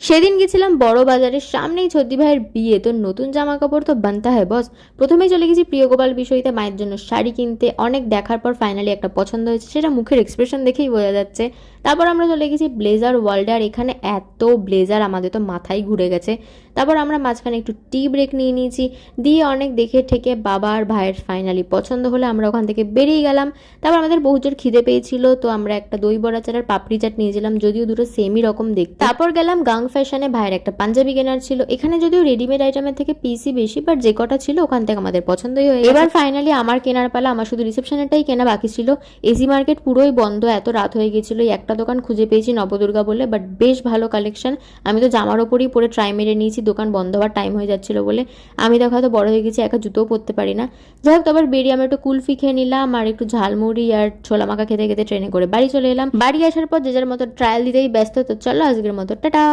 সেদিন গেছিলাম বড় বাজারের, সামনেই ছদ্দি ভাইয়ের বিয়ে, তো নতুন জামা কাপড় তো বানতে হয় বস। প্রথমেই চলে গেছি প্রিয় গোপাল বিষয়তে মায়ের জন্য শাড়ি কিনতে। অনেক দেখার পর ফাইনালি একটা পছন্দ হয়েছে, সেটা মুখের এক্সপ্রেশন দেখেই বোঝা যাচ্ছে। তারপর আমরা চলে গেছি ব্লেজার ওয়ার্ল্ডে, আর এখানে এত ব্লেজার আমাদের তো মাথায় ঘুরে গেছে। তারপর আমরা মাঝখানে একটু টি ব্রেক নিয়ে নিয়েছি, দিয়ে অনেক দেখে ঠেকে বাবা আর ভাইয়ের ফাইনালি পছন্দ হলে আমরা ওখান থেকে বেরিয়ে গেলাম। তারপর আমাদের বহু জোর খিদে পেয়েছিল, তো আমরা একটা দই বড়া চাট আর পাপড়ি চাট নিয়েছিলাম, যদিও দুটো সেমই রকম দেখতে। তারপর গেলাম গাং ফ্যাশনে, ভাইয়ের একটা পাঞ্জাবি কেনার ছিল। এখানে যদিও রেডিমেড আইটেমের থেকে পিসি বেশি, বাট যে কটা ছিল ওখান থেকে আমাদের পছন্দই হয়ে গেছে। এবার ফাইনালি আমার কেনার পালা, আমার শুধু রিসেপশনেরটাই কেনা বাকি ছিল। এসি মার্কেট পুরোই বন্ধ, এত রাত হয়ে গেছিল। এই একটা দোকান খুঁজে পেয়েছি নবদুর্গা বলে, বাট বেশ ভালো কালেকশন। আমি তো জামার ওপরই পরে ট্রাই মেরে নিয়েছি, দোকান বন্ধ হওয়ার টাইম হয়ে যাচ্ছিল বলে। আমি দেখো হয়তো বড় হয়ে গেছি, একা জুতোও পরতে পারি না। যাই হোক, তারপর বেরিয়ে আমরা একটু কুলফি খেয়ে নিলাম আর একটু ঝালমুড়ি আর ছোলা মাখা খেতে খেতে ট্রেনে করে বাড়ি চলে এলাম। বাড়ি আসার পর যে যার মতো ট্রায়াল দিতেই ব্যস্ত। তো চলো আজকের মতো টাটা।